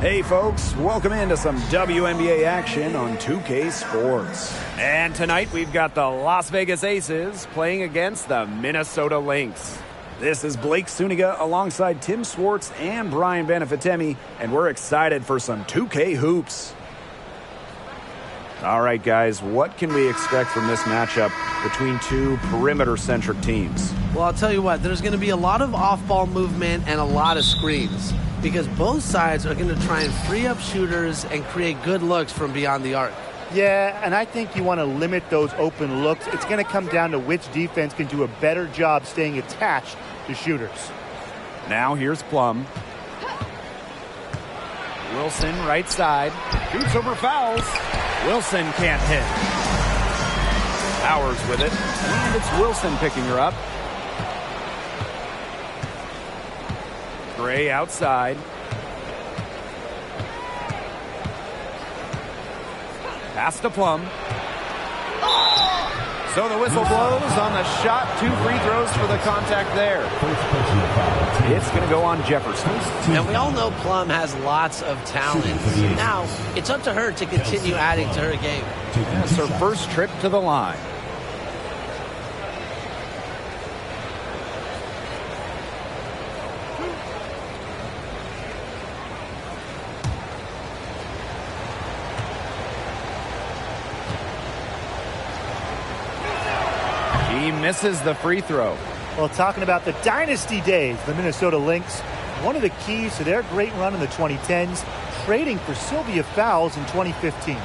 Hey folks, welcome into some WNBA action on 2K Sports. And tonight we've got the Las Vegas Aces playing against the Minnesota Lynx. This is Blake Suniga alongside Tim Swartz and Brian Benefitemi, and we're excited for some 2K hoops. All right, guys, what can we expect from this matchup between two perimeter-centric teams? Well, I'll tell you what, there's going to be a lot of off-ball movement and a lot of screens because both sides are going to try and free up shooters and create good looks from beyond the arc. Yeah, and I think you want to limit those open looks. It's going to come down to which defense can do a better job staying attached to shooters. Now here's Plum. Wilson right side. Shoots over fouls. Wilson can't hit. Powers with it. And it's Wilson picking her up. Gray outside. Pass to Plum. So the whistle blows on the shot. 2 free throws for the contact there. It's going to go on Jefferson. And we all know Plum has lots of talent. Now, it's up to her to continue adding to her game. That's her first trip to the line. He misses the free throw. Well, talking about the dynasty days, the Minnesota Lynx, one of the keys to their great run in the 2010s, trading for Sylvia Fowles in 2015.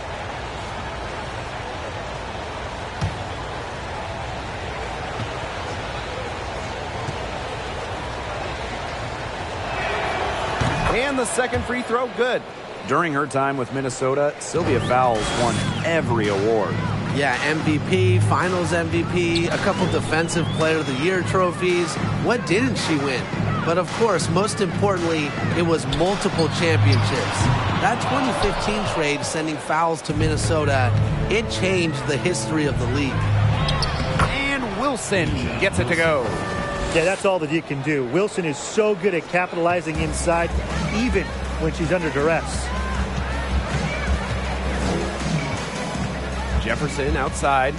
And the second free throw, good. During her time with Minnesota, Sylvia Fowles won every award. Yeah, MVP, Finals MVP, a couple Defensive Player of the Year trophies. What didn't she win? But of course, most importantly, it was multiple championships. That 2015 trade sending Fowles to Minnesota, it changed the history of the league. And Wilson gets it to go. Yeah, that's all that you can do. Wilson is so good at capitalizing inside, even when she's under duress. Jefferson outside.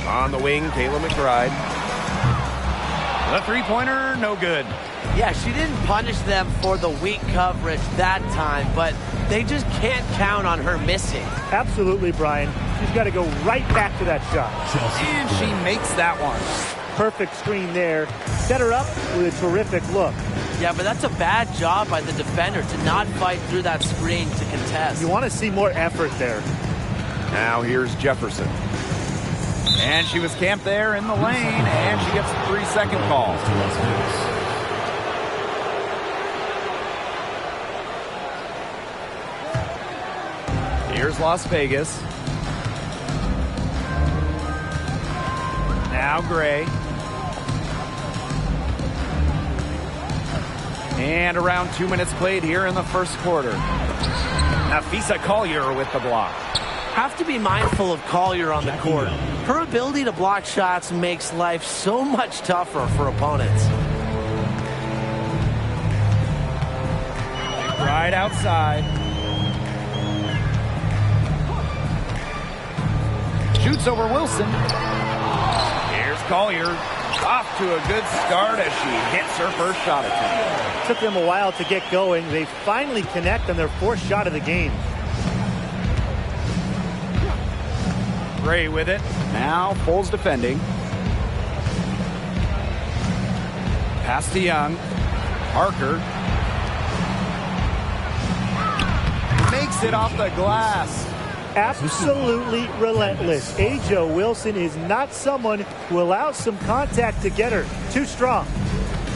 On the wing, Kayla McBride. The three-pointer, no good. Yeah, she didn't punish them for the weak coverage that time, but they just can't count on her missing. Absolutely, Brian. She's got to go right back to that shot. And she makes that one. Perfect screen there. Set her up with a terrific look. Yeah, but that's a bad job by the defender to not fight through that screen to contest. You want to see more effort there. Now here's Jefferson. And she was camped there in the lane, and she gets the 3-second call. Here's Las Vegas. Now Gray. And around 2 minutes played here in the first quarter. Nafisa Collier with the block. Have to be mindful of Collier on the court. Her ability to block shots makes life so much tougher for opponents. Right outside. Shoots over Wilson. Here's Collier. Off to a good start as she hits her first shot attempt. Took them a while to get going. They finally connect on their fourth shot of the game. Gray with it. Now Foles defending. Pass to Young. Parker. Makes it off the glass. Absolutely relentless. Ajo Wilson is not someone who allows some contact to get her. Too strong.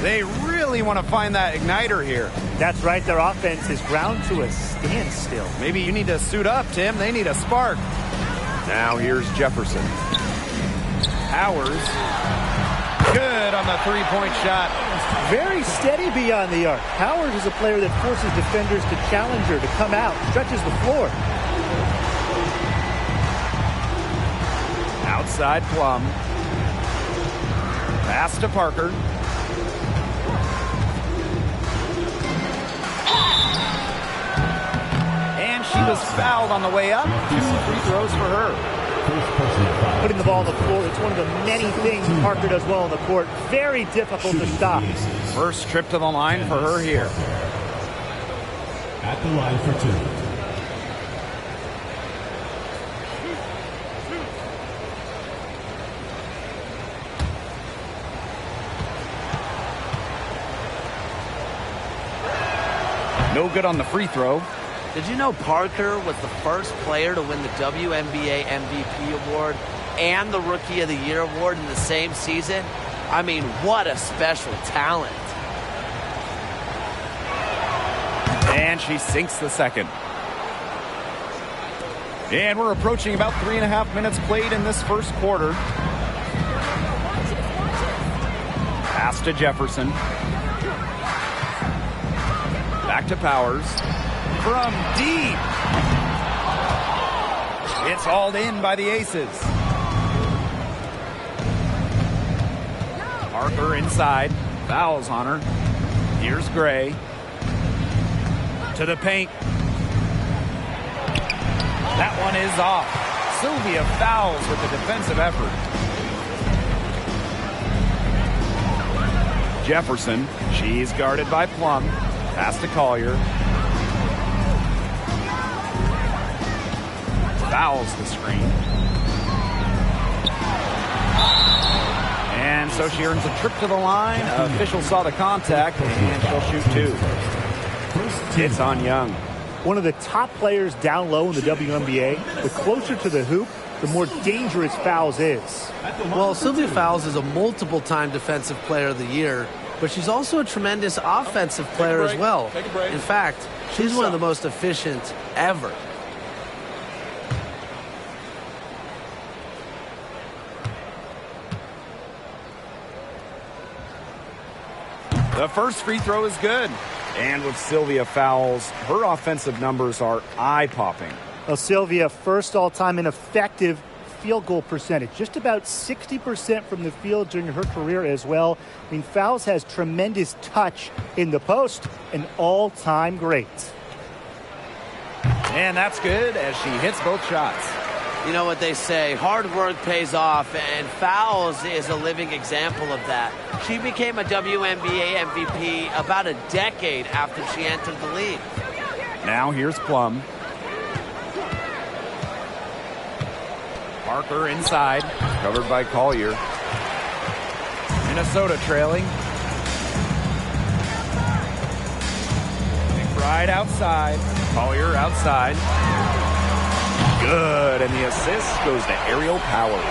They really want to find that igniter here. That's right. Their offense is ground to a standstill. Maybe you need to suit up, Tim. They need a spark. Now here's Jefferson. Powers. Good on the three-point shot. Very steady beyond the arc. Powers is a player that forces defenders to challenge her, to come out, stretches the floor. Outside Plum. Pass to Parker. fouled on the way up. 2 free throws for her. Putting the ball on the floor, it's one of the many things Parker does well on the court. Very difficult to stop. First trip to the line for her here. At the line for 2. No good on the free throw. Did you know Parker was the first player to win the WNBA MVP award and the Rookie of the Year award in the same season? I mean, what a special talent. And she sinks the second. And we're approaching about 3.5 minutes played in this first quarter. Pass to Jefferson. Back to Powers. From deep. It's hauled in by the Aces. Parker inside. Fouls on her. Here's Gray. To the paint. That one is off. Sylvia fouls with a defensive effort. Jefferson. She's guarded by Plum. Pass to Collier. Fouls the screen. And so she earns a trip to the line. Official saw the contact, and she'll shoot 2. It's on Young. One of the top players down low in the WNBA. The closer to the hoop, the more dangerous Fowles is. Well, Sylvia Fowles is a multiple-time Defensive Player of the Year, but she's also a tremendous offensive player as well. In fact, she's one of the most efficient ever. The first free throw is good. And with Sylvia Fowles, her offensive numbers are eye-popping. Well, Sylvia, first all-time in effective field goal percentage. Just about 60% from the field during her career as well. I mean, Fowles has tremendous touch in the post, an all-time great. And that's good as she hits both shots. You know what they say, hard work pays off, and Fowles is a living example of that. She became a WNBA MVP about a decade after she entered the league. Now here's Plum. Parker inside, covered by Collier. Minnesota trailing. McBride outside, Collier outside. Good, and the assist goes to Ariel Powers.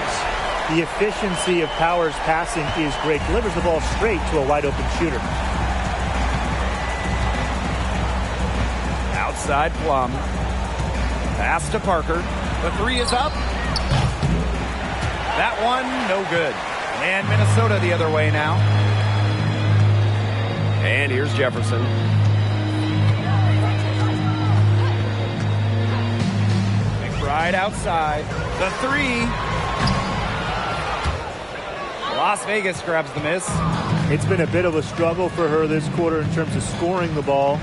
The efficiency of Powers' passing is great. Delivers the ball straight to a wide-open shooter. Outside Plum. Pass to Parker. The 3 is up. That one, no good. And Minnesota the other way now. And here's Jefferson. Right outside. The 3. Las Vegas grabs the miss. It's been a bit of a struggle for her this quarter in terms of scoring the ball.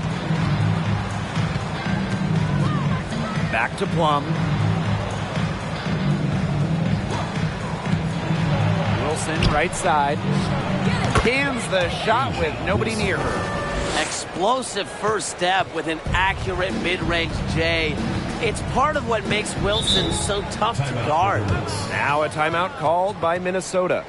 Back to Plum. Wilson right side. Cans the shot with nobody near her. Explosive first step with an accurate mid-range J. It's part of what makes Wilson so tough to guard. Now a timeout called by Minnesota.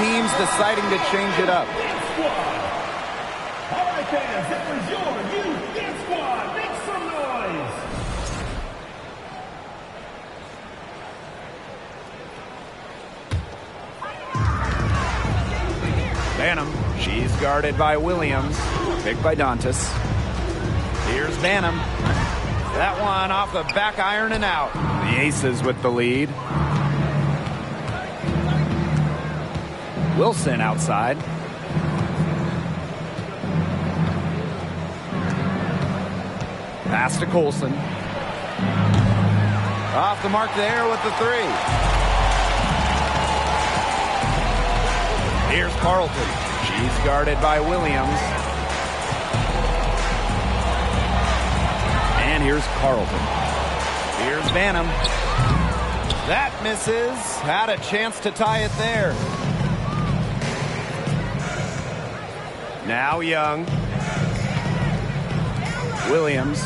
teams deciding to change it up. All right, fans, it was your youth dance squad. Make some noise. Banham, she's guarded by Williams, picked by Dantas. Here's Banham. That one off the back iron and out. The Aces with the lead. Wilson outside. Pass to Colson. Off the mark there with the three. Here's Carlton. She's guarded by Williams. And here's Carlton. Here's Banham. That misses. Had a chance to tie it there. Now Young. Williams.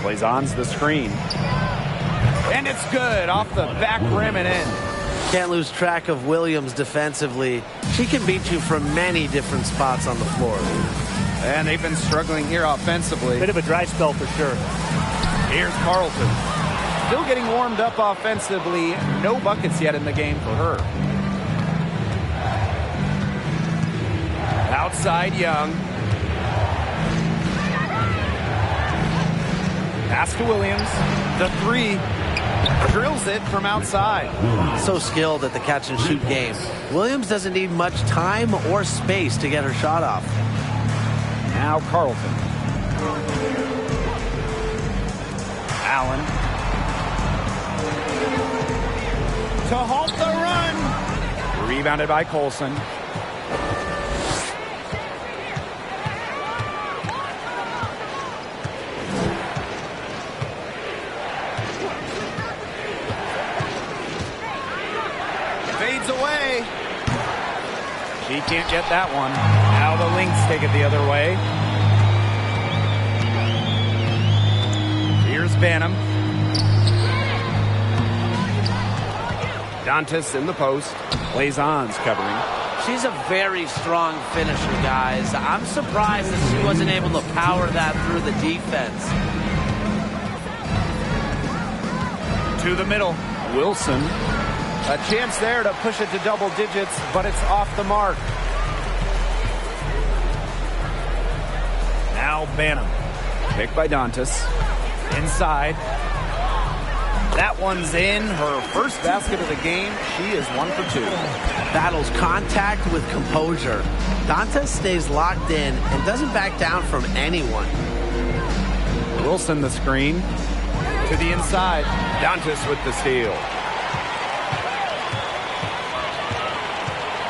Plays on to the screen. And it's good. Off the back rim and in. Can't lose track of Williams defensively. She can beat you from many different spots on the floor. And they've been struggling here offensively. Bit of a dry spell for sure. Here's Carlton. Still getting warmed up offensively. No buckets yet in the game for her. Outside Young. Pass to Williams. The three. Drills it from outside. So skilled at the catch and shoot game. Williams doesn't need much time or space to get her shot off. Now Carlton. Allen. To halt the run. Rebounded by Colson. Fades away. She can't get that one. Now the Lynx take it the other way. Here's Banham. Dantas in the post. Blazon's covering. She's a very strong finisher, guys. I'm surprised that she wasn't able to power that through the defense. To the middle. Wilson. A chance there to push it to double digits, but it's off the mark. Now Banham. Picked by Dantas. Inside. That one's in. Her first basket of the game. She is 1 for 2. Battles contact with composure. Dantas stays locked in and doesn't back down from anyone. Wilson the screen. To the inside. Dantas with the steal.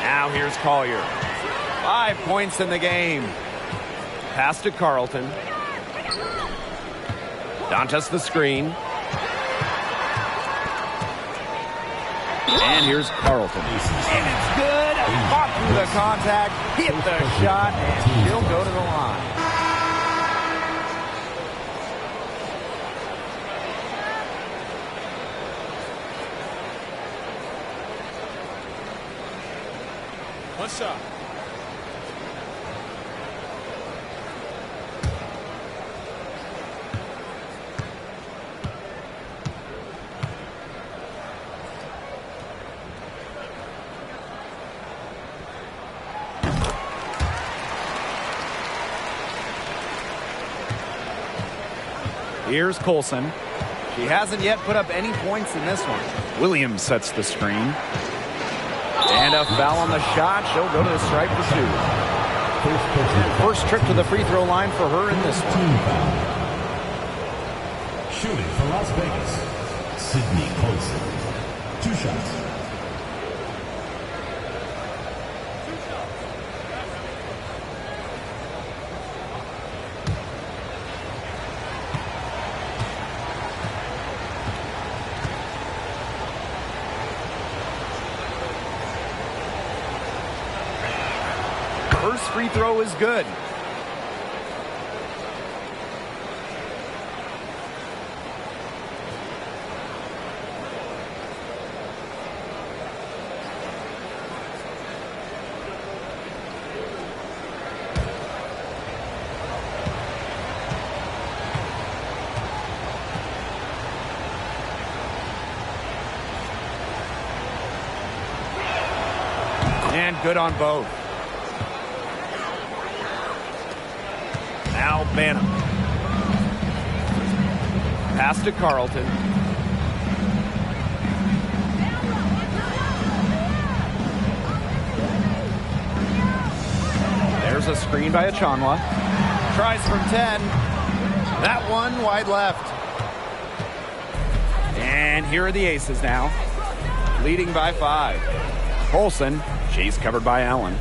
Now here's Collier. 5 points in the game. Pass to Carlton. Dantas the screen. And here's Carlton. And it's good. Fought through the contact. Hit the shot. And she'll go to the line. One shot. Here's Colson. She hasn't yet put up any points in this one. Williams sets the screen. And a foul on the shot. She'll go to the stripe for 2. First trip to the free throw line for her in this one. Shooting for Las Vegas, Sydney Colson. 2 shots. First free throw is good. And good on both. Now Banham. Pass to Carlton. There's a screen by Achonwa. Tries from 10. That one wide left. And here are the Aces now, leading by 5. Colson, she's covered by Allen.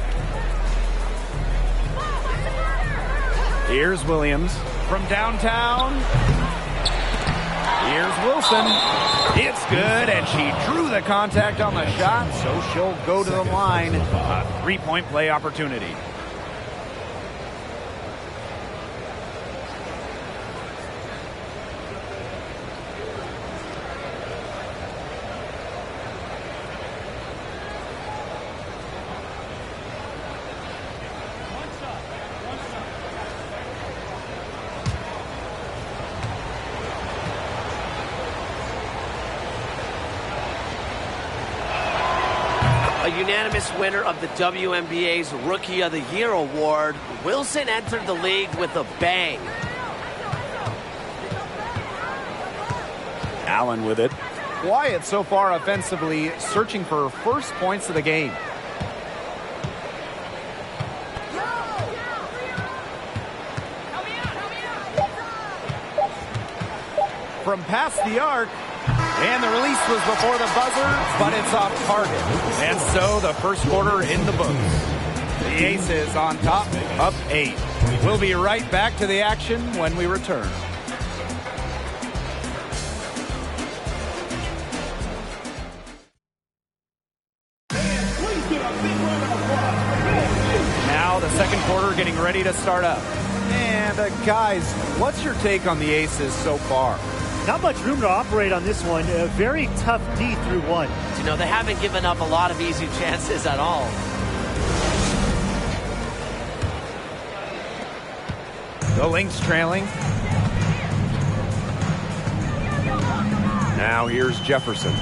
Here's Williams from downtown. Here's Wilson. It's good, and she drew the contact on the shot, so she'll go to the line. A 3-point play opportunity. A unanimous winner of the WNBA's Rookie of the Year award, Wilson entered the league with a bang. Allen with it. Quiet so far offensively, searching for first points of the game. From past the arc. And the release was before the buzzer, but it's off target. And so the first quarter in the books. The Aces on top, up 8. We'll be right back to the action when we return. Now the second quarter getting ready to start up. And guys, what's your take on the Aces so far? Not much room to operate on this one. A very tough D through 1. You know, they haven't given up a lot of easy chances at all. The Lynx trailing. Now here's Jefferson.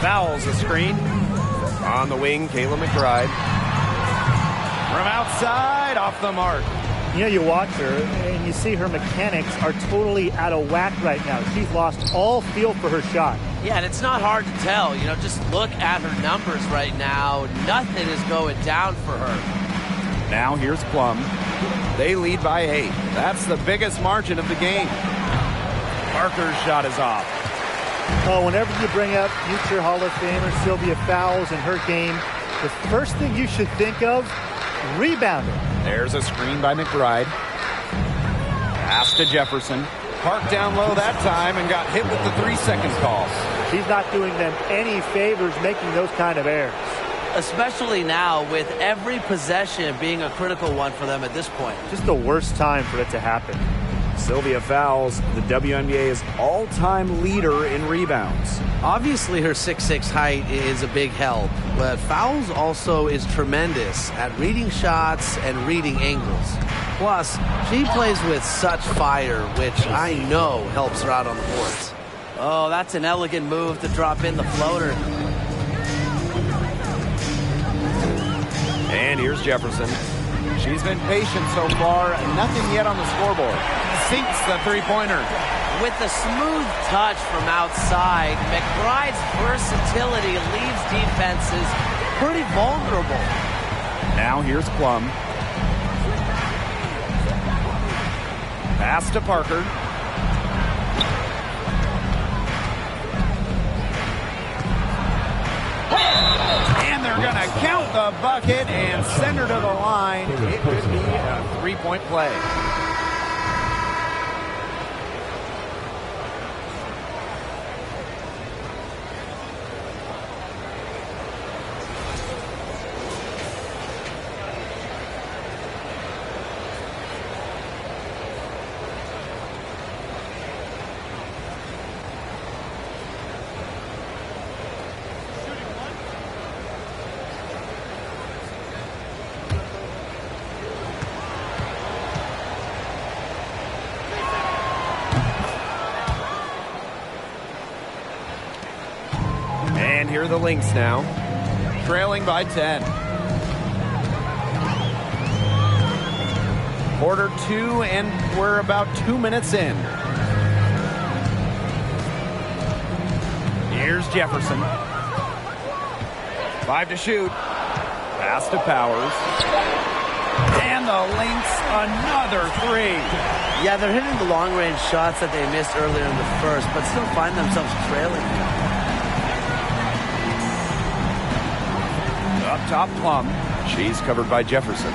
Fouls a screen. On the wing, Kayla McBride. From outside, off the mark. You know, you watch her and you see her mechanics are totally out of whack right now. She's lost all feel for her shot. Yeah, and it's not hard to tell. You know, just look at her numbers right now. Nothing is going down for her. Now here's Plum. They lead by 8. That's the biggest margin of the game. Parker's shot is off. Oh, whenever you bring up future Hall of Famer Sylvia Fowles in her game, the first thing you should think of, rebounding. There's a screen by McBride. Pass to Jefferson. Parked down low that time and got hit with the 3-second call. She's not doing them any favors making those kind of errors. Especially now with every possession being a critical one for them at this point. Just the worst time for it to happen. Sylvia Fowles, the WNBA's all-time leader in rebounds. Obviously, her 6'6" height is a big help, but Fowles also is tremendous at reading shots and reading angles. Plus, she plays with such fire, which I know helps her out on the boards. Oh, that's an elegant move to drop in the floater. And here's Jefferson. She's been patient so far, nothing yet on the scoreboard. Sinks the three-pointer. With the smooth touch from outside, McBride's versatility leaves defenses pretty vulnerable. Now here's Plum. Pass to Parker. And they're going to count the bucket and send her to the line. It could be a 3-point play. And here are the Lynx now. trailing by 10. Quarter 2, and we're about 2 minutes in. Here's Jefferson. 5 to shoot. Pass to Powers. And the Lynx, another 3. Yeah, they're hitting the long-range shots that they missed earlier in the first, but still find themselves trailing. Up top, Plum. She's covered by Jefferson.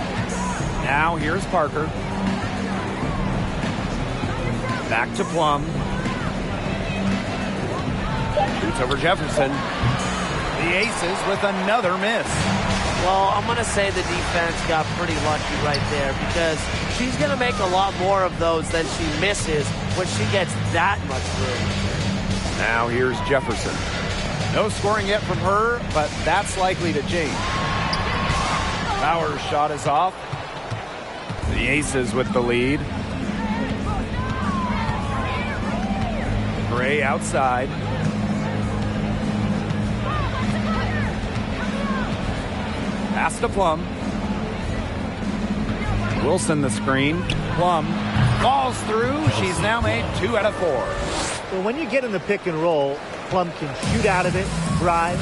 Now here's Parker. Back to Plum. Shoots over Jefferson. The Aces with another miss. Well, I'm going to say the defense got pretty lucky right there because she's going to make a lot more of those than she misses when she gets that much room. Now here's Jefferson. No scoring yet from her, but that's likely to change. Powers' shot is off. The Aces with the lead. Gray outside. Pass to Plum. Wilson the screen. Plum falls through. She's now made 2 out of 4. Well, when you get in the pick and roll, Plum can shoot out of it, drive,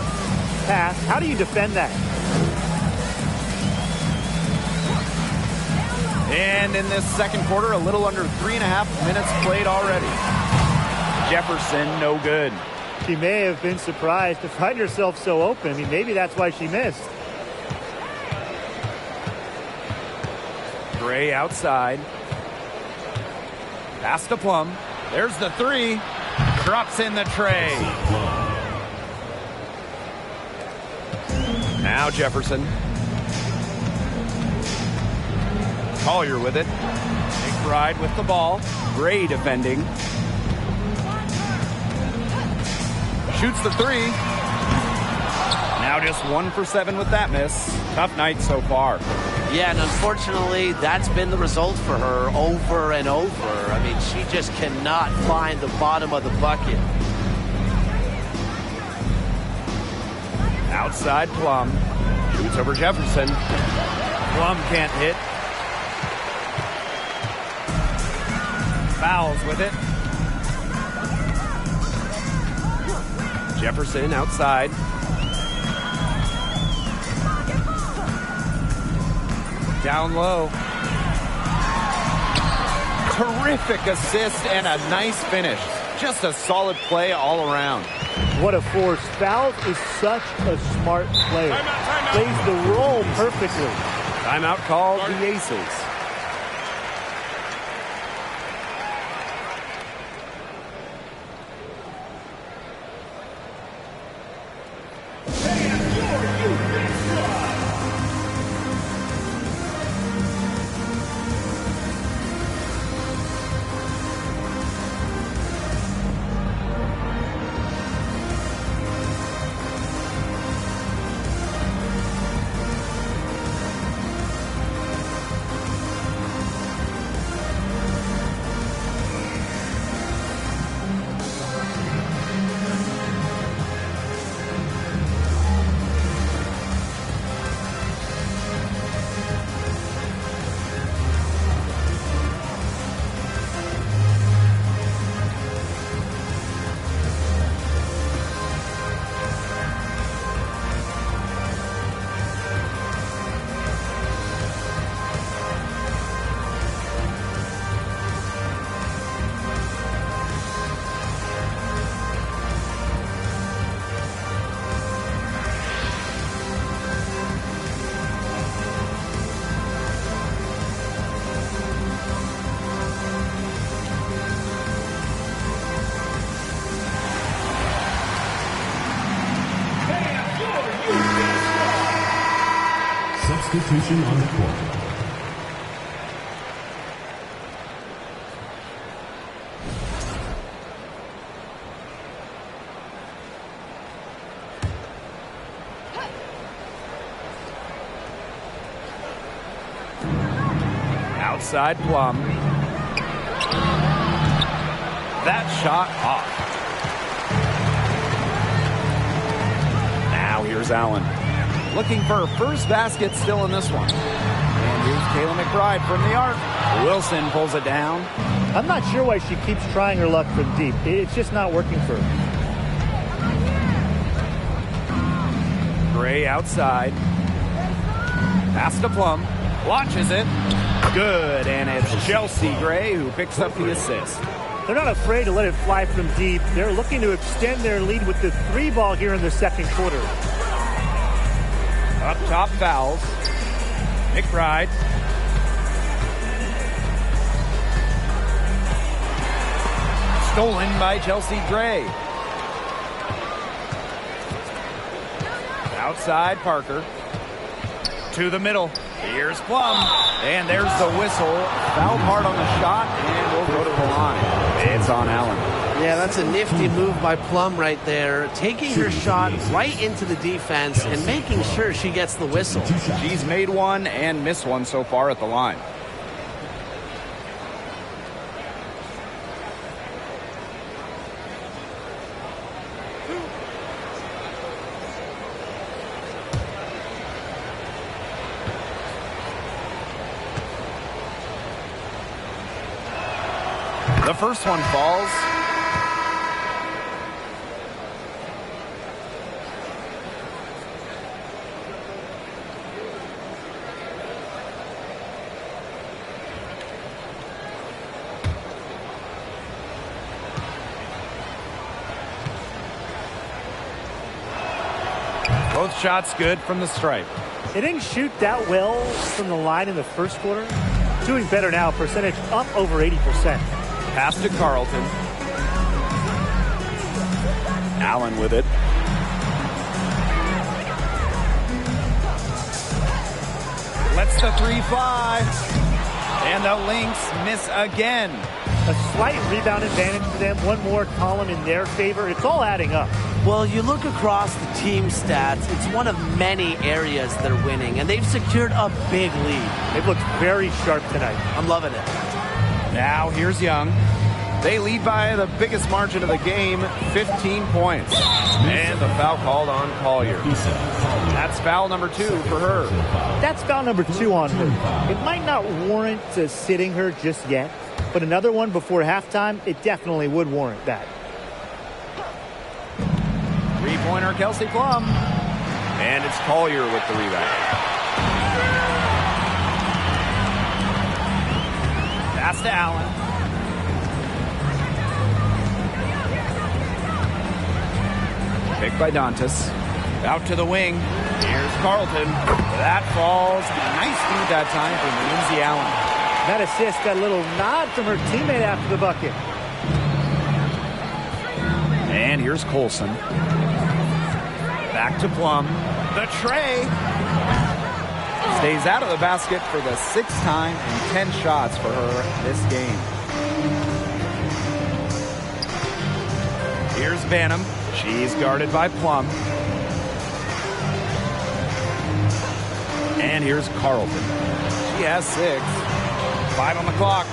pass. How do you defend that? And in this second quarter, a little under 3.5 minutes played already. Jefferson, no good. She may have been surprised to find herself so open. I mean, maybe that's why she missed. Gray outside. Pass to Plum. There's the 3. Drops in the tray. Now Jefferson. Collier with it. McBride with the ball. Gray defending. Shoots the 3. Now just 1 for 7 with that miss. Tough night so far. Yeah, and unfortunately, that's been the result for her over and over. I mean, she just cannot find the bottom of the bucket. Outside Plum. Shoots over Jefferson. Plum can't hit. Fouls with it. Jefferson outside. Down low. Terrific assist and a nice finish. Just a solid play all around. What a force. Fouls is such a smart player. Timeout. Plays the role perfectly. Timeout called the Aces. Substitution on the court. Outside Plum. That shot off. Now here's Allen. looking for her first basket still in this one. And here's Kayla McBride from the arc. Wilson pulls it down. I'm not sure why she keeps trying her luck from deep. It's just not working for her. Gray outside. Pass to Plum. Launches it. Good. And it's Chelsea Gray who picks up the assist. They're not afraid to let it fly from deep. They're looking to extend their lead with the 3 ball here in the second quarter. Up top fouls. McBride. Stolen by Chelsea Gray. Outside Parker. To the middle. Here's Plum. And there's the whistle. Fouled hard on the shot and will go to the line. It's on Allen. Yeah, that's a nifty move by Plum right there. Taking her shot right into the defense and making sure she gets the whistle. She's made one and missed one so far at the line. The first one falls. Both shots good from the stripe. They didn't shoot that well from the line in the first quarter. Doing better now, percentage up over 80%. Pass to Carlton. Allen with it. Lets the 3 fly. And the Lynx miss again. A slight rebound advantage for them. One more column in their favor. It's all adding up. Well, you look across the team stats, it's one of many areas they're winning, and they've secured a big lead. They've looked very sharp tonight. I'm loving it. Now here's Young. They lead by the biggest margin of the game, 15 points. And the foul called on Collier. That's foul number 2 for her. That's foul number 2 on her. It might not warrant sitting her just yet, but another one before halftime, it definitely would warrant that. Three-pointer Kelsey Plum. And it's Collier with the rebound. Pass to Allen. Picked by Dantas. Out to the wing. Here's Carlton. That falls. Nice feed that time from Lindsay Allen. That assist got a little nod from her teammate after the bucket. And here's Colson. Back to Plum. The tray. Stays out of the basket for the 6th time and 10 shots for her this game. Here's Banham. She's guarded by Plum. And here's Carlton. She has 6. 5 on the clock.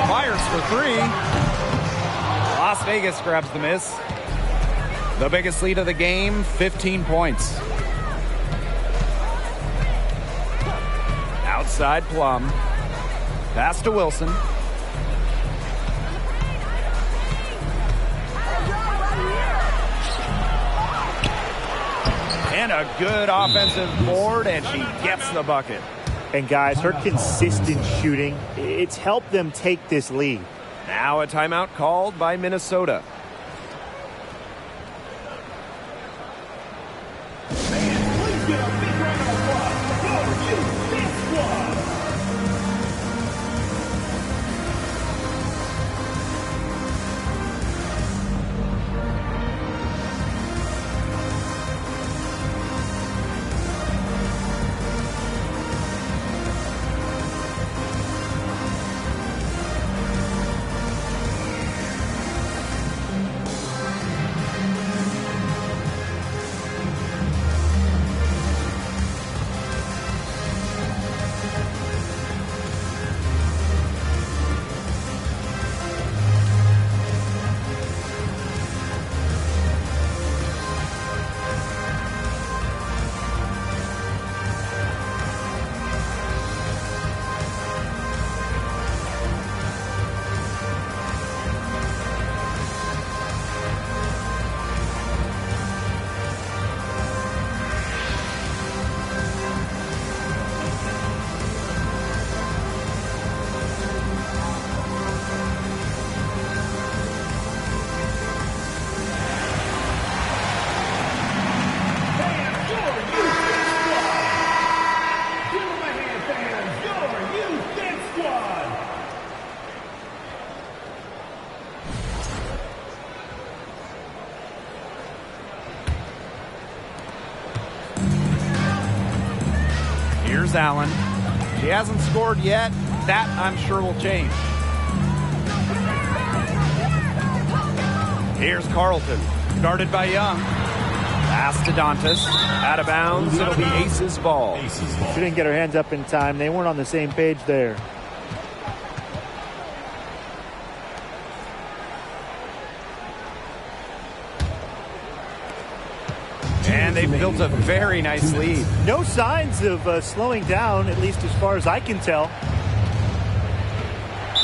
Fires for 3. Las Vegas grabs the miss. The biggest lead of the game, 15 points. Outside Plum. Pass to Wilson. And a good offensive board, and she gets the bucket. And guys, her consistent shooting, it's helped them take this lead. Now a timeout called by Minnesota. Please get a big round of applause for you, this squad. Here's Allen. She hasn't scored yet. That, I'm sure, will change. Here's Carlton, guarded by Young. Pass to Dantas. Out of bounds. It'll be Aces ball. She didn't get her hands up in time. They weren't on the same page there. And they've built a very nice lead. No signs of slowing down, at least as far as I can tell.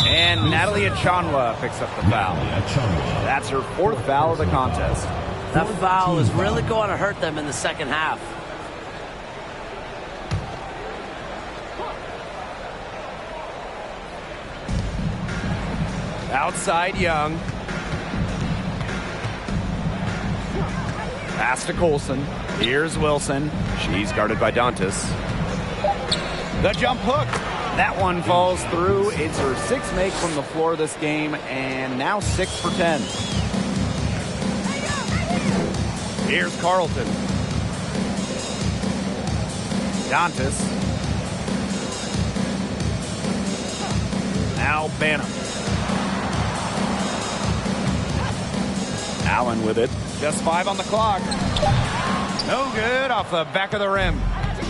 And Natalie Achanwa picks up the foul. That's her 4th foul of the contest. That foul is really going to hurt them in the second half. Outside Young. Pass to Colson. Here's Wilson. She's guarded by Dantas. The jump hook. That one falls through. It's her 6th make from the floor this game, and now 6 for 10. Here's Carlton. Dantas. Now Banham. Allen with it. Just 5 on the clock. No good off the back of the rim.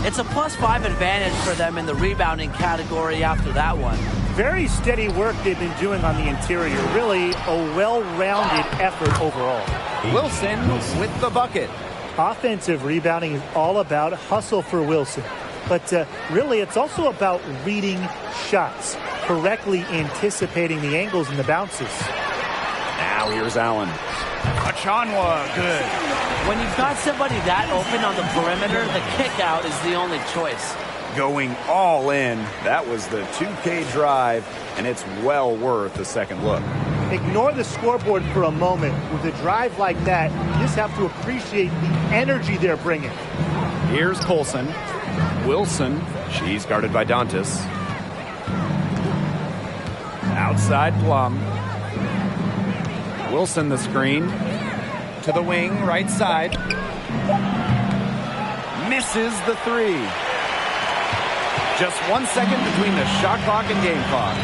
It's a +5 advantage for them in the rebounding category after that one. Very steady work they've been doing on the interior. Really a well-rounded effort overall. Wilson with the bucket. Offensive rebounding is all about hustle for Wilson. But really, it's also about reading shots, correctly anticipating the angles and the bounces. Now here's Allen. Achanwa, good. When you've got somebody that open on the perimeter, the kick out is the only choice. Going all in. That was the 2K drive, and it's well worth a second look. Ignore the scoreboard for a moment. With a drive like that, you just have to appreciate the energy they're bringing. Here's Colson. Wilson. She's guarded by Dantas. Outside Plum. Wilson the screen. To the wing, right side. Misses the 3. Just 1 second between the shot clock and game clock.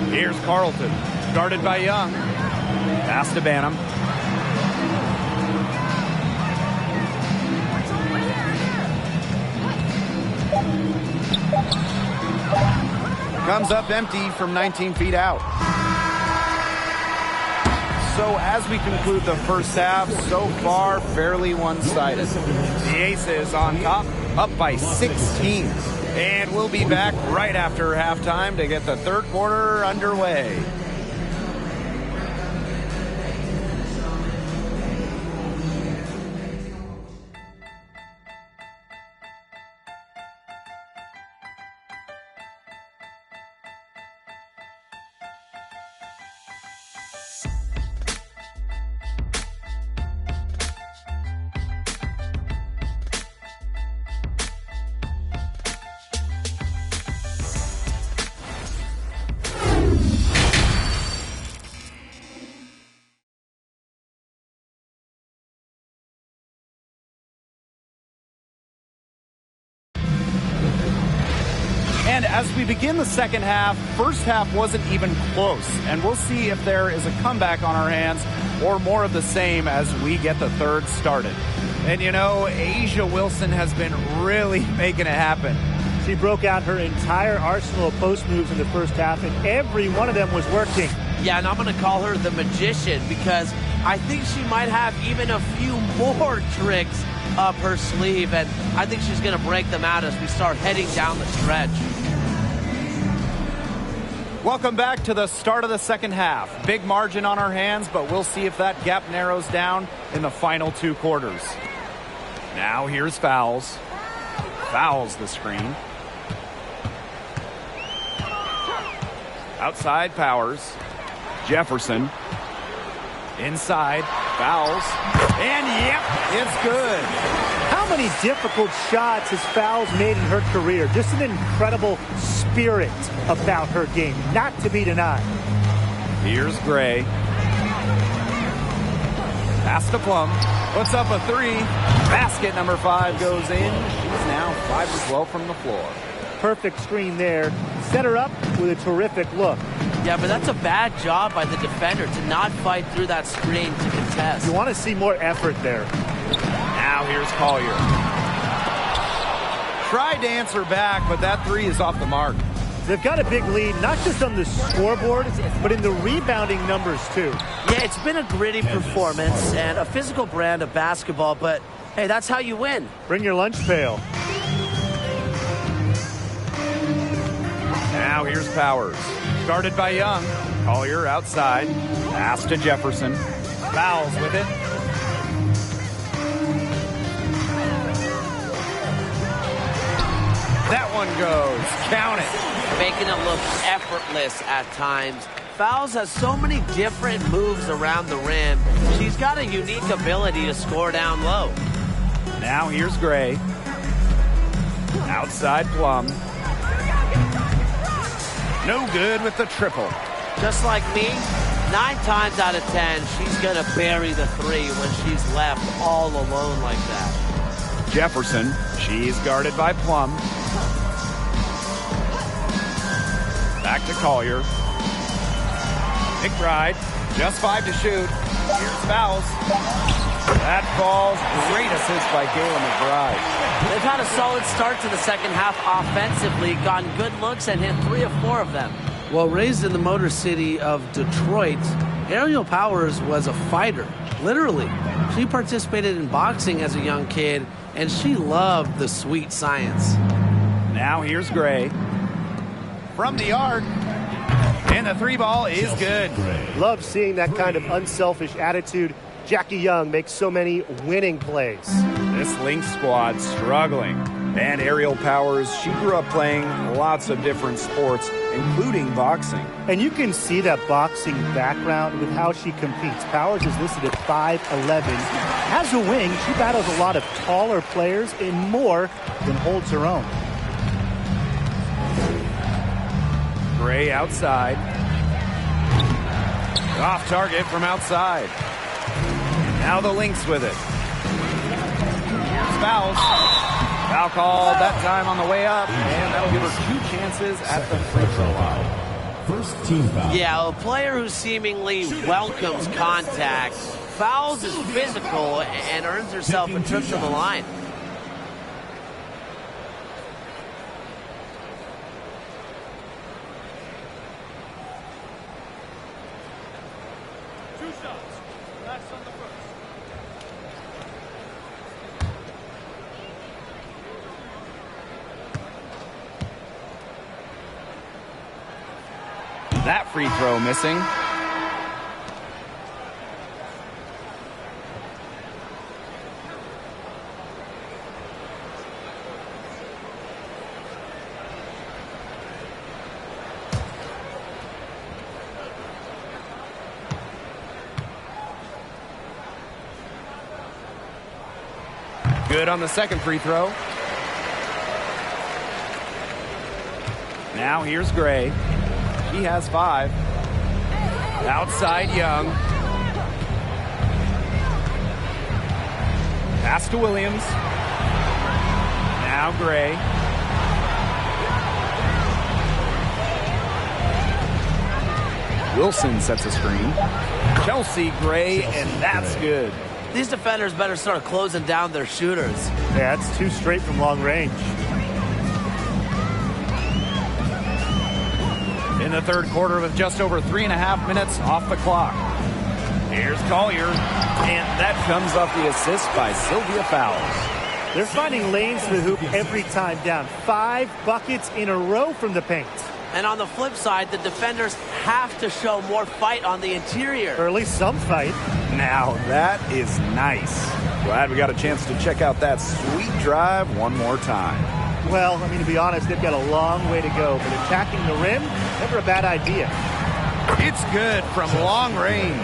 Here's Carlton, guarded by Young. Pass to Banham. Comes up empty from 19 feet out. So as we conclude the first half, so far fairly one-sided. The Aces on top, up by 16. And we'll be back right after halftime to get the third quarter underway. And as we begin the second half, first half wasn't even close. And we'll see if there is a comeback on our hands or more of the same as we get the third started. And you know, A'ja Wilson has been really making it happen. She broke out her entire arsenal of post moves in the first half, and every one of them was working. Yeah, and I'm going to call her the magician because I think she might have even a few more tricks up her sleeve, and I think she's going to break them out as we start heading down the stretch. Welcome back to the start of the second half. Big margin on our hands, but we'll see if that gap narrows down in the final 2 quarters. Now here's Fowles. Fouls the screen. Outside Powers. Jefferson. Inside. Fouls. And yep, it's good. How many difficult shots has Fowles made in her career? Just an incredible spirit about her game, not to be denied. Here's Gray. Pass to Plum. Puts up a 3. Basket number 5 goes in. She's now 5 for 12 from the floor. Perfect screen there. Set her up with a terrific look. Yeah, but that's a bad job by the defender to not fight through that screen to contest. You want to see more effort there. Now here's Collier. Tried to answer back, but that 3 is off the mark. They've got a big lead, not just on the scoreboard, but in the rebounding numbers, too. Yeah, it's been a gritty performance and a physical brand of basketball, but hey, that's how you win. Bring your lunch pail. Now here's Powers. Guarded by Young. Collier outside. Pass to Jefferson. Fouls with it. That one goes. Count it. Making it look effortless at times. Fouls has so many different moves around the rim. She's got a unique ability to score down low. Now here's Gray. Outside Plum. No good with the triple. Just like me, 9 times out of 10, she's going to bury the 3 when she's left all alone like that. Jefferson. She's guarded by Plum. Back to Collier. McBride. Just 5 to shoot. Here's fouls. That falls. Great assist by Kayla McBride. They've had a solid start to the second half offensively, gotten good looks and hit 3 of 4 of them. Well, raised in the Motor City of Detroit, Aerial Powers was a fighter, literally. She participated in boxing as a young kid, and she loved the sweet science. Now here's Gray. From the arc. And the 3 ball is good. Love seeing that kind of unselfish attitude. Jackie Young makes so many winning plays. This Lynx squad struggling. And Aerial Powers, she grew up playing lots of different sports, including boxing. And you can see that boxing background with how she competes. Powers is listed at 5'11". As a wing, she battles a lot of taller players and more than holds her own. Gray outside. Off target from outside. Now the Lynx with it. Here's fouls. Foul call that time on the way up, and that'll give her 2 chances at the free throw line. First team foul. Yeah, a player who seemingly welcomes contact, fouls is physical, and earns herself a trip to the line. That free throw missing. Good on the second free throw. Now here's Gray. He has 5. Outside Young. Pass to Williams. Now Gray. Wilson sets a screen. Chelsea Gray, and that's good. These defenders better start closing down their shooters. Yeah, it's 2 straight from long range. In the third quarter with just over 3.5 minutes off the clock. Here's Collier, and that comes off the assist by Sylvia Fowles. They're finding lanes to the hoop every time down. 5 buckets in a row from the paint. And on the flip side, the defenders have to show more fight on the interior. Or at least some fight. Now that is nice. Glad we got a chance to check out that sweet drive one more time. Well, I mean, to be honest, they've got a long way to go, but attacking the rim, never a bad idea. It's good from long range.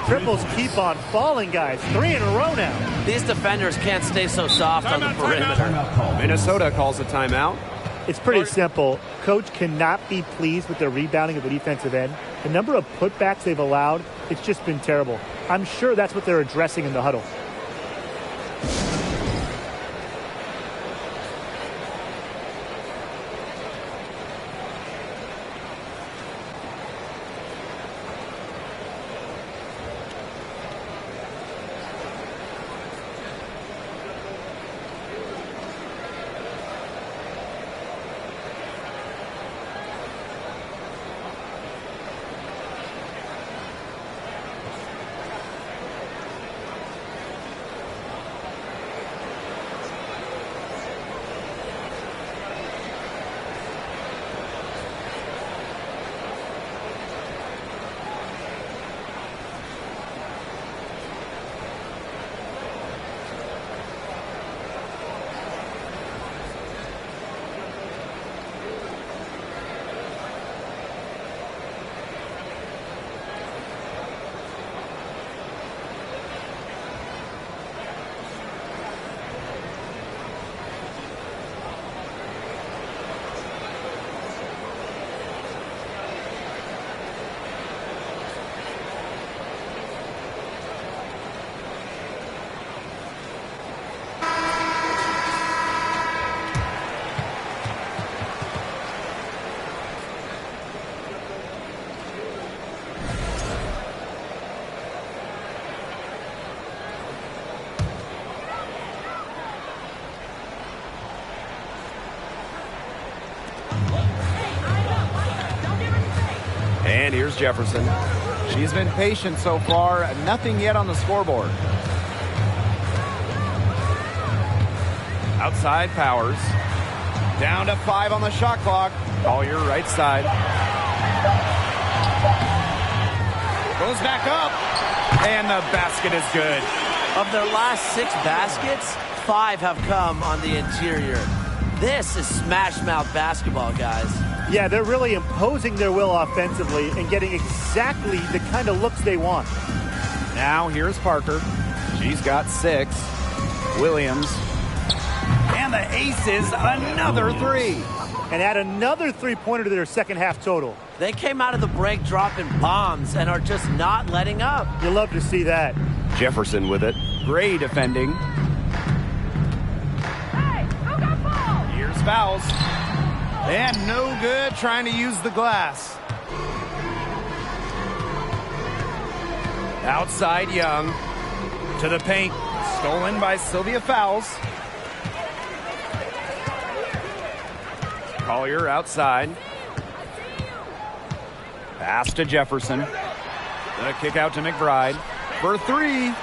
Triples keep on falling, guys. 3 in a row now. These defenders can't stay so soft on the perimeter. Minnesota calls a timeout. It's pretty simple. Coach cannot be pleased with their rebounding at the defensive end. The number of putbacks they've allowed, it's just been terrible. I'm sure that's what they're addressing in the huddle. And here's Jefferson. She's been patient so far. Nothing yet on the scoreboard. Outside Powers. Down to 5 on the shot clock. Collier right side. Goes back up. And the basket is good. Of their last 6 baskets, 5 have come on the interior. This is smash mouth basketball, guys. Yeah, they're really imposing their will offensively and getting exactly the kind of looks they want. Now here's Parker. She's got 6. Williams. And the Aces, another 3. And add another three-pointer to their second half total. They came out of the break dropping bombs and are just not letting up. You'll love to see that. Jefferson with it. Gray defending. Here's fouls. And no good trying to use the glass. Outside Young. To the paint. Stolen by Sylvia Fowles. Collier outside. Pass to Jefferson. The kick out to McBride. For 3.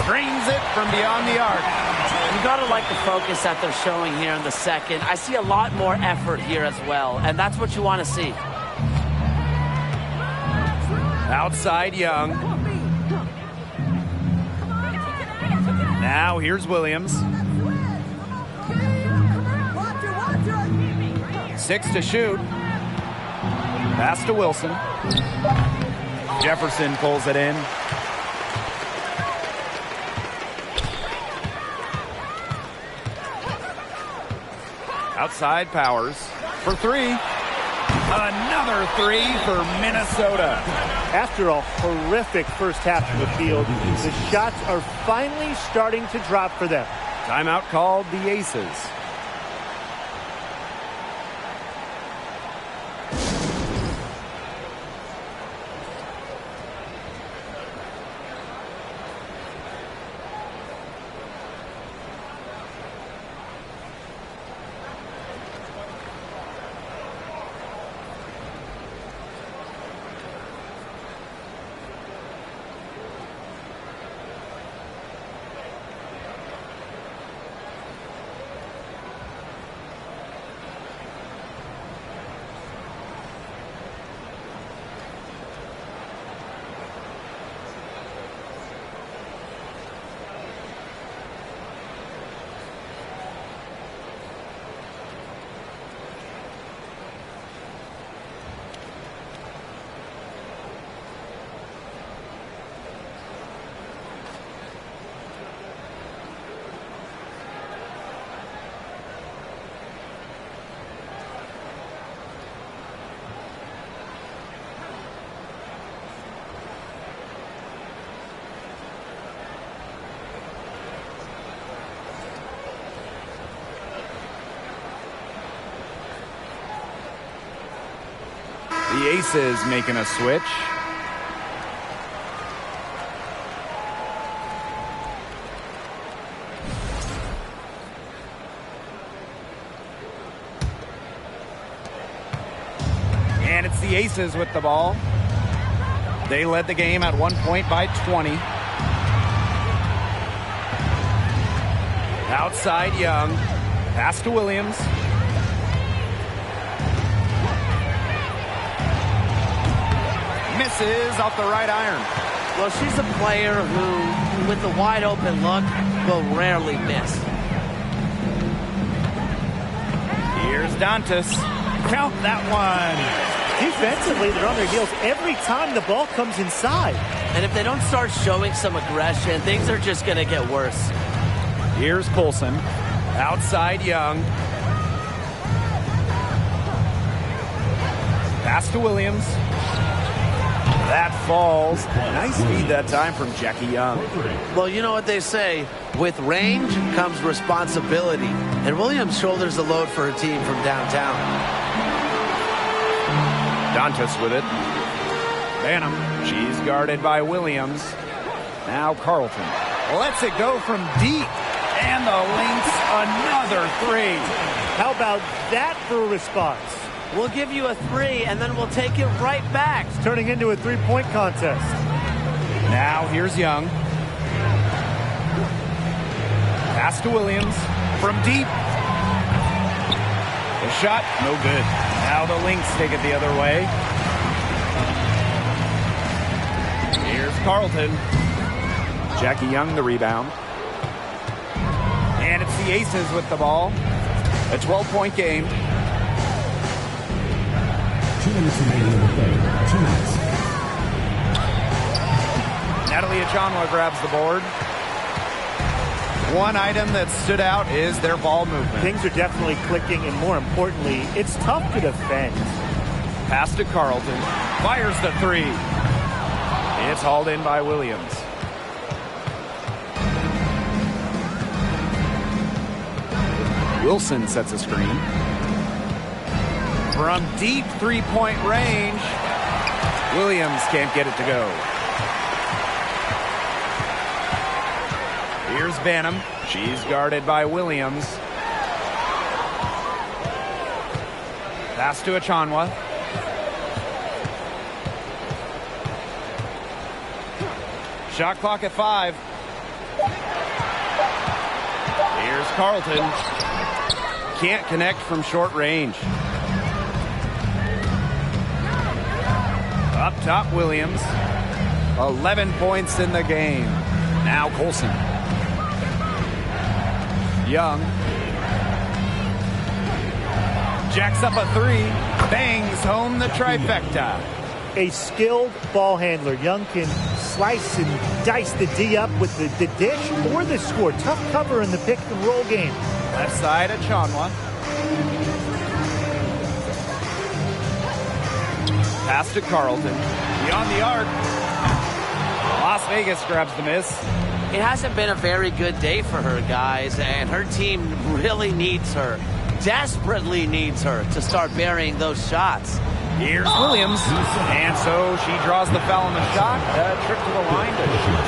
Drains it from beyond the arc. You gotta like the focus that they're showing here in the second. I see a lot more effort here as well, and that's what you want to see. Outside Young. Now here's Williams. 6 to shoot. Pass to Wilson. Jefferson pulls it in. Outside Powers for 3. Another 3 for Minnesota. After a horrific first half of the field, the shots are finally starting to drop for them. Timeout called the Aces. The Aces making a switch. And it's the Aces with the ball. They led the game at one point by 20. Outside Young. Pass to Williams. Misses off the right iron. Well, she's a player who, with the wide open look, will rarely miss. Here's Dantas. Count that one. Defensively, they're on their heels every time the ball comes inside. And if they don't start showing some aggression, things are just going to get worse. Here's Colson. Outside Young. Pass to Williams. That falls. Nice feed that time from Jackie Young. Well, you know what they say. With range comes responsibility. And Williams shoulders the load for her team from downtown. Dantas with it. Banham. She's guarded by Williams. Now Carlton. Lets it go from deep. And the Lynx, another 3. How about that for a response? We'll give you a 3, and then we'll take it right back. It's turning into a three-point contest. Now here's Young. Pass to Williams from deep. The shot, no good. Now the Lynx take it the other way. Here's Carlton. Jackie Young the rebound. And it's the Aces with the ball. A 12-point game. 2 minutes remaining in the third. 2 minutes. Natalie Achanwa grabs the board. One item that stood out is their ball movement. Things are definitely clicking, and more importantly, it's tough to defend. Pass to Carlton. Fires the 3. It's hauled in by Williams. Wilson sets a screen. From deep three-point range, Williams can't get it to go. Here's Banham. She's guarded by Williams. Pass to Achanwa. Shot clock at 5. Here's Carlton. Can't connect from short range. Up top, Williams. 11 points in the game. Now Colson. Young. Jacks up a 3. Bangs home the trifecta. A skilled ball handler. Young can slice and dice the D up with the dish or the score. Tough cover in the pick and roll game. Left side at Achanwa. Pass to Carlton. Beyond the arc. Las Vegas grabs the miss. It hasn't been a very good day for her, guys, and her team really needs her, desperately needs her to start burying those shots. Here's Williams, and so she draws the foul on the shot. A trip to the line to shoot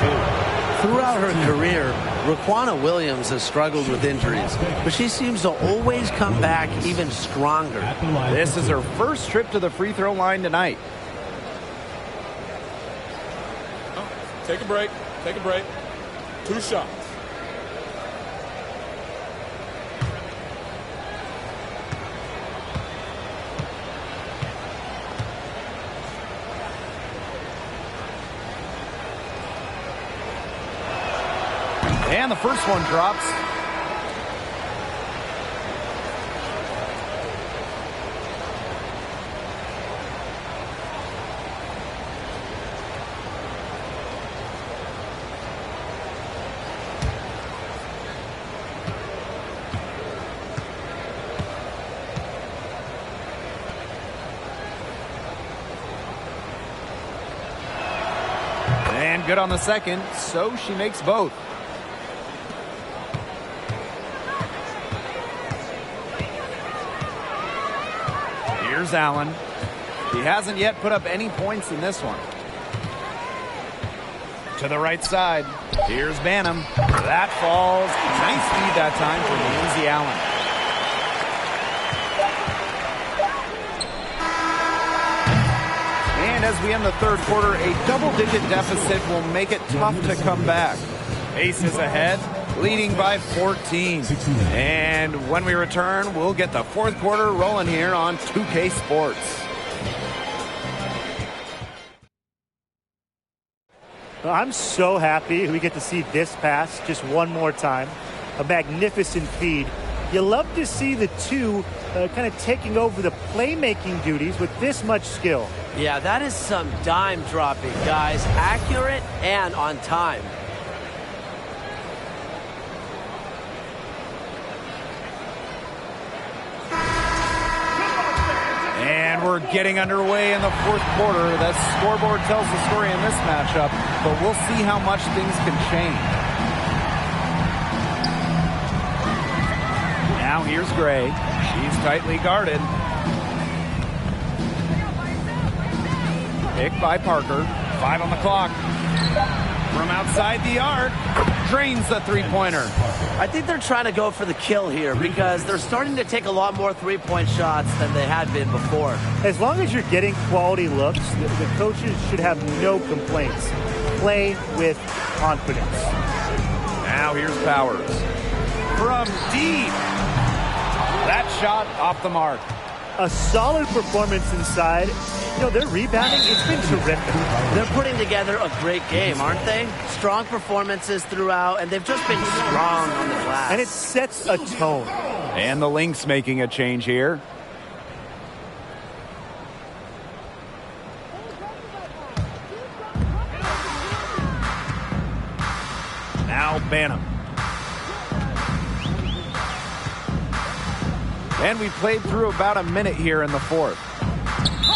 2. Throughout her career, Raquana Williams has struggled with injuries, but she seems to always come back even stronger. This is her first trip to the free throw line tonight. Take a break. Take a break. 2 shots. And the first one drops. And good on the second, so she makes both. Here's Allen. He hasn't yet put up any points in this one. To the right side. Here's Banham. That falls. Nice feed that time for Lindsay Allen. And as we end the third quarter, a double-digit deficit will make it tough to come back. Aces ahead, leading by 14. And when we return, we'll get the fourth quarter rolling here on 2K Sports. Well, I'm so happy we get to see this pass just one more time. A magnificent feed. You love to see the two kind of taking over the playmaking duties with this much skill. Yeah, that is some dime dropping, guys. Accurate and on time. And we're getting underway in the fourth quarter. That scoreboard tells the story in this matchup, but we'll see how much things can change. Now here's Gray. She's tightly guarded. Picked by Parker. 5 on the clock. From outside the arc, drains the three-pointer. I think they're trying to go for the kill here because they're starting to take a lot more three-point shots than they had been before. As long as you're getting quality looks, the coaches should have no complaints. Play with confidence. Now here's Powers. From deep. That shot off the mark. A solid performance inside. You know, their rebounding, it's been terrific. They're putting together a great game, aren't they? Strong performances throughout, and they've just been strong on the glass. And it sets a tone. And the Lynx making a change here. Now Banham. And we played through about a minute here in the fourth.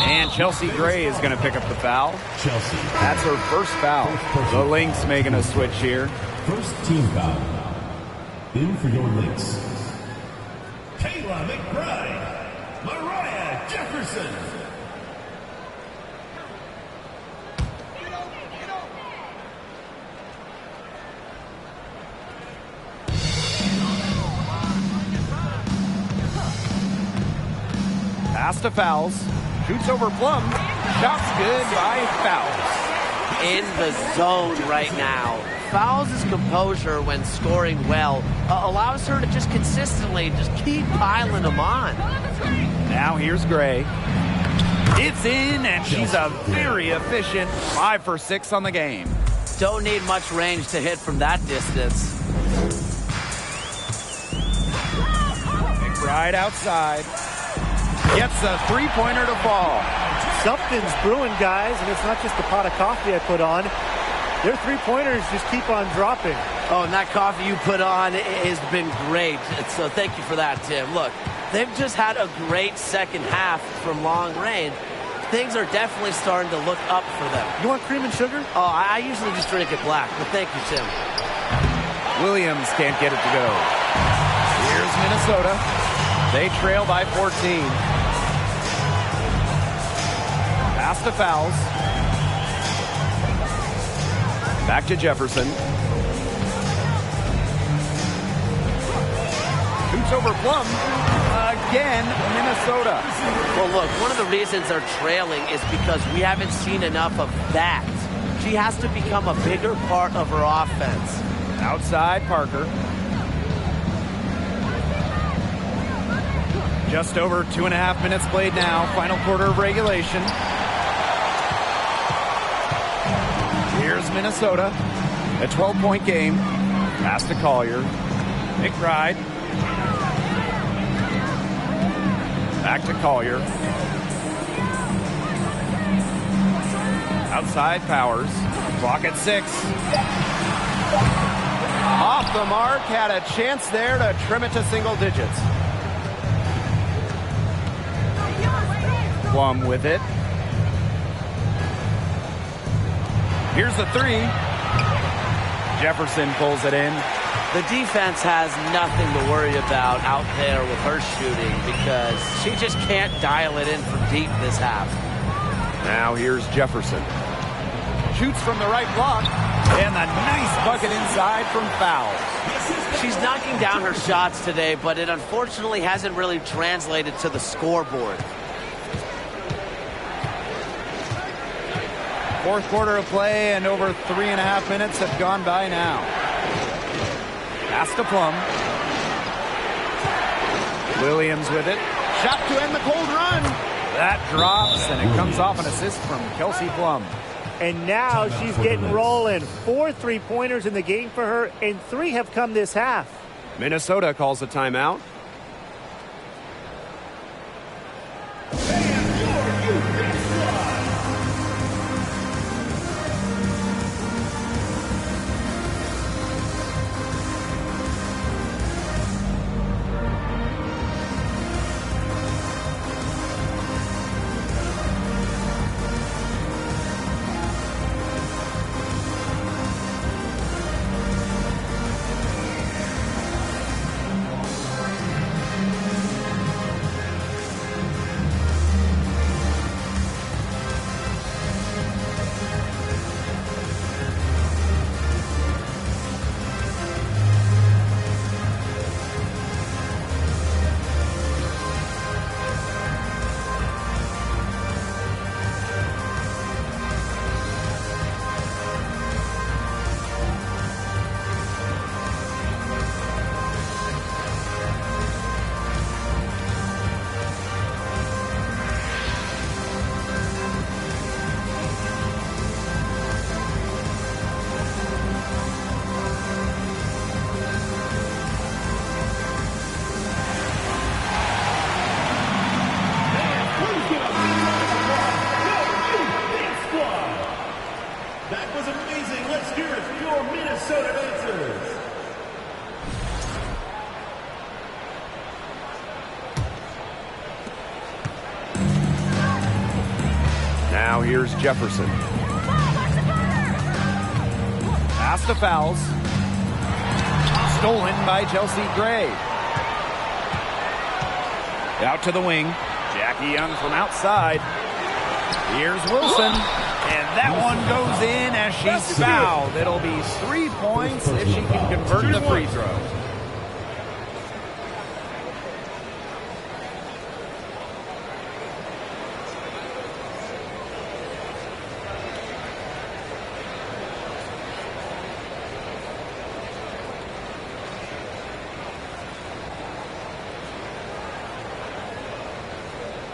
And Chelsea Gray is going to pick up the foul. Chelsea. That's her first foul. The Lynx making a switch here. First team foul. In for your Lynx. Kayla McBride. Mariah Jefferson. Pass to Fouls. Shoots over Plum. Shots good by Fouls. In the zone right now. Fouls' composure when scoring well allows her to just consistently just keep piling them on. Now here's Gray. It's in, and she's a very efficient 5 for 6 on the game. Don't need much range to hit from that distance. McBride outside. Gets a three-pointer to fall. Something's brewing, guys, and it's not just the pot of coffee I put on. Their three-pointers just keep on dropping. Oh, and that coffee you put on has been great. So thank you for that, Tim. Look, they've just had a great second half from long range. Things are definitely starting to look up for them. You want cream and sugar? Oh, I usually just drink it black, but thank you, Tim. Williams can't get it to go. Here's Minnesota. They trail by 14. Pass to Fouls. Back to Jefferson. Shoots over Plum. Again, Minnesota. Well, look, one of the reasons they're trailing is because we haven't seen enough of that. She has to become a bigger part of her offense. Outside Parker. Just over 2.5 minutes played now. Final quarter of regulation. Here's Minnesota. A 12-point game. Pass to Collier. McBride. Back to Collier. Outside Powers. Clock at 6. Off the mark. Had a chance there to trim it to single digits. Plum with it. Here's the three. Jefferson pulls it in. The defense has nothing to worry about out there with her shooting because she just can't dial it in from deep this half. Now here's Jefferson. Shoots from the right block. And the nice bucket inside from Fouls. She's knocking down her shots today, but it unfortunately hasn't really translated to the scoreboard. Fourth quarter of play, and over 3.5 minutes have gone by now. Pass to Plum. Williams with it. Shot to end the cold run. That drops, and it comes off an assist from Kelsey Plum. And now she's getting rolling. 4 3-pointers in the game for her, and 3 have come this half. Minnesota calls a timeout. Now here's Jefferson. Pass to Fowles. Stolen by Chelsea Gray. Out to the wing. Jackie Young from outside. Here's Wilson. And that one goes in as she's fouled. It'll be 3 points if she can convert the free throw.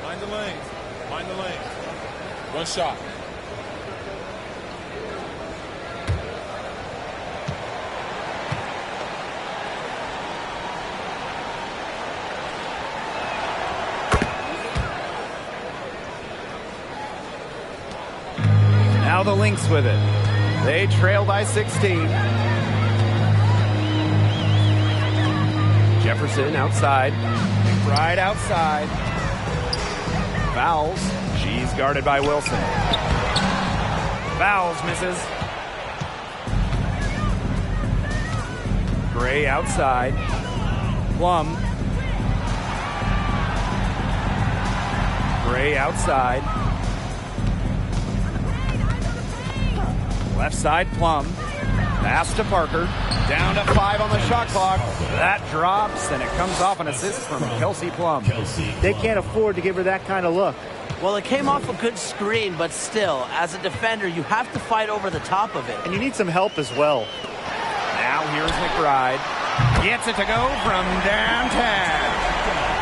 Mind the lanes. Mind the lanes. One shot. Now the Lynx with it. They trail by 16. Jefferson outside. McBride outside. Fouls. She's guarded by Wilson. Fouls misses. Gray outside. Plum. Gray outside. Left side, Plum. Pass to Parker. Down to 5 on the shot clock. That drops, and it comes off an assist from Kelsey Plum. They can't afford to give her that kind of look. Well, it came off a good screen, but still, as a defender, you have to fight over the top of it. And you need some help as well. Now here's McBride. Gets it to go from downtown.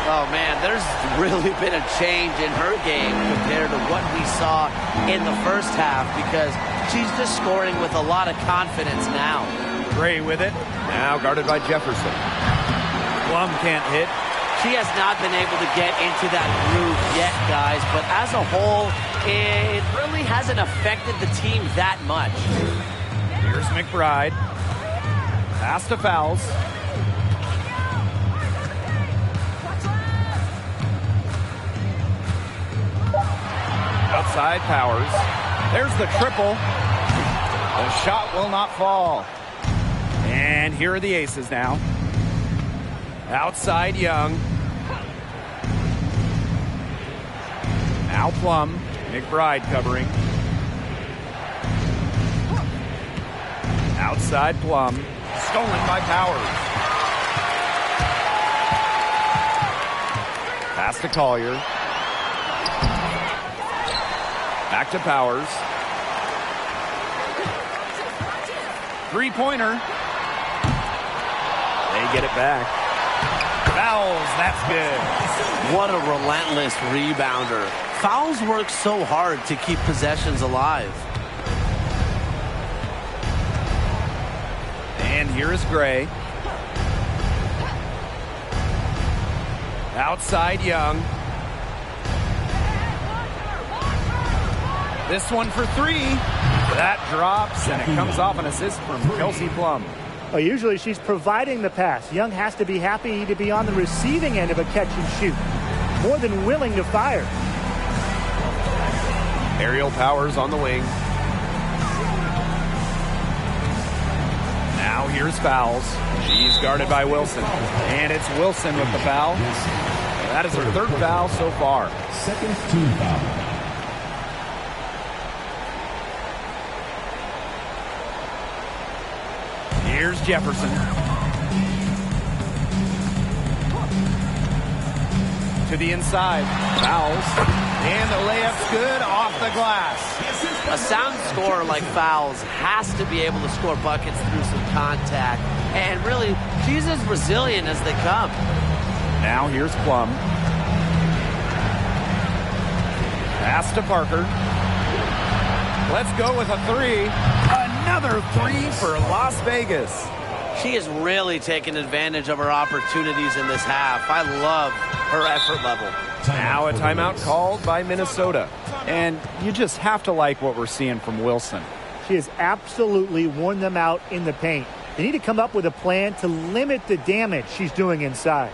Oh, man, there's really been a change in her game compared to what we saw in the first half because she's just scoring with a lot of confidence now. Gray with it. Now guarded by Jefferson. Plum can't hit. She has not been able to get into that groove yet, guys, but as a whole, it really hasn't affected the team that much. Here's McBride. Pass to Fouls. Outside Powers. There's the triple. The shot will not fall. And here are the aces now. Outside Young. Now Plum. McBride covering. Outside Plum. Stolen by Powers. Pass to Collier. Back to Powers. Three-pointer. They get it back. Fouls, that's good. What a relentless rebounder. Fouls work so hard to keep possessions alive. And here is Gray. Outside Young. This one for 3. That drops, and it comes off an assist from Kelsey Plum. Well, usually she's providing the pass. Young has to be happy to be on the receiving end of a catch and shoot. More than willing to fire. Aerial Powers on the wing. Now here's Fouls. She's guarded by Wilson. And it's Wilson with the foul. That is her 3rd foul so far. Second team foul. Here's Jefferson. To the inside. Fouls. And the layup's good off the glass. A sound scorer like Fouls has to be able to score buckets through some contact. And really, she's as resilient as they come. Now here's Plum. Pass to Parker. Let's go with a 3. Another 3 for Las Vegas. She has really taken advantage of her opportunities in this half. I love her effort level. Now a timeout called by Minnesota. And you just have to like what we're seeing from Wilson. She has absolutely worn them out in the paint. They need to come up with a plan to limit the damage she's doing inside.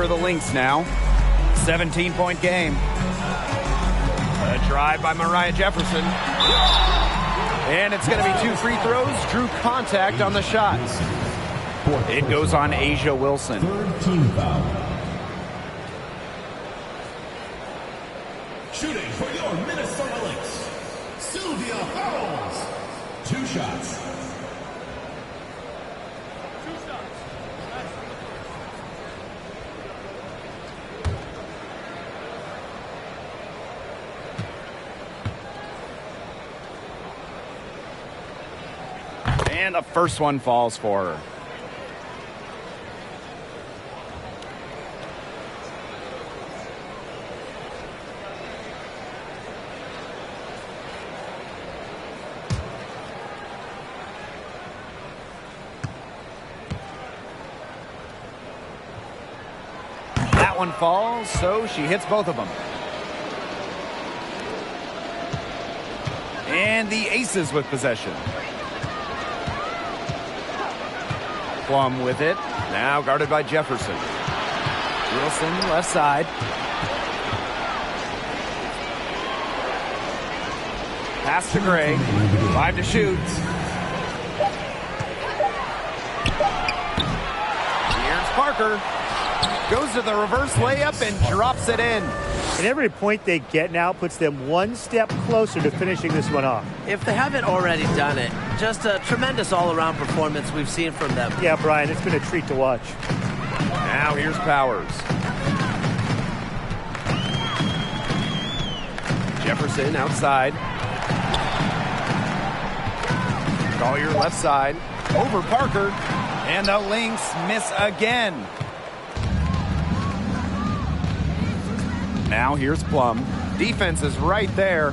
are the Lynx now. 17-point game. A drive by Mariah Jefferson. And it's going to be 2 free throws. Drew contact on the shot. It goes on Asia Wilson. Third team foul. Shooting for your Minnesota Lynx, Sylvia Fowles. 2 shots. And the first one falls for her. That one falls, so she hits both of them. And the Aces with possession. Plum with it. Now guarded by Jefferson. Wilson left side. Pass to Gray. 5 to shoot. Here's Parker. Goes to the reverse layup and drops it in. And every point they get now puts them one step closer to finishing this one off. If they haven't already done it, just a tremendous all-around performance we've seen from them. Yeah, Brian, it's been a treat to watch. Now here's Powers. Jefferson outside. Collier left side. Over Parker. And the Lynx miss again. Now here's Plum. Defense is right there.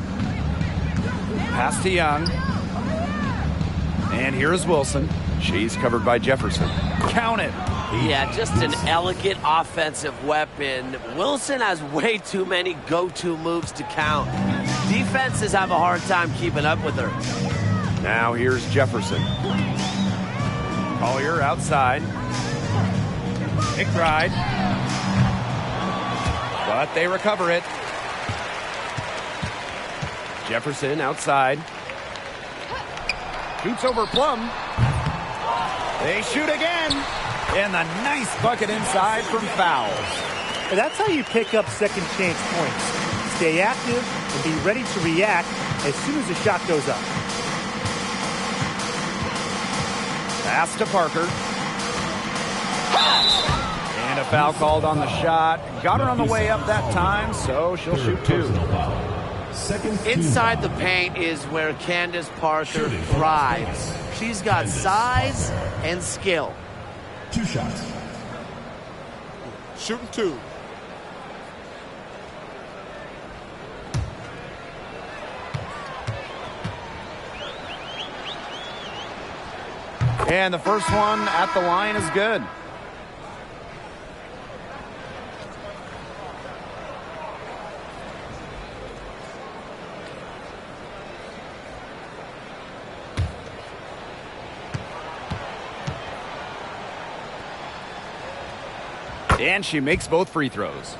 Pass to Young. And here's Wilson. She's covered by Jefferson. Count it. Yeah, just an elegant offensive weapon. Wilson has way too many go-to moves to count. Defenses have a hard time keeping up with her. Now here's Jefferson. Collier outside. McBride. But they recover it. Jefferson outside. Shoots over Plum. They shoot again. And the nice bucket inside from Fowles. And that's how you pick up second chance points. Stay active and be ready to react as soon as the shot goes up. Pass to Parker. And a foul called on the shot. Got her on the way up that time, so she'll shoot 2. Inside the paint is where Candace Parker thrives. She's got size and skill. 2 shots. Shooting 2. And the first one at the line is good. And she makes both free throws.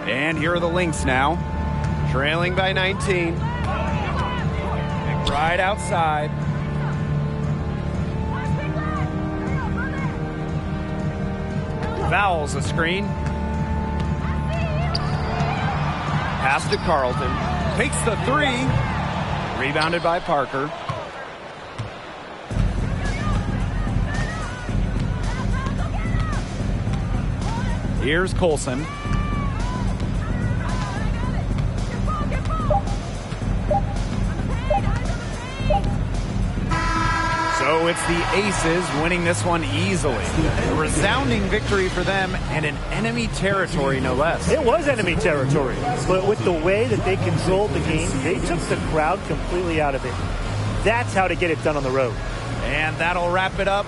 And here are the Lynx now, trailing by 19. McBride outside. Fouls a screen. Pass to Carlton. Takes the 3. Rebounded by Parker. Here's Colson. So it's the Aces winning this one easily. A resounding victory for them and in enemy territory, no less. It was enemy territory, but with the way that they controlled the game, they took the crowd completely out of it. That's how to get it done on the road. And that'll wrap it up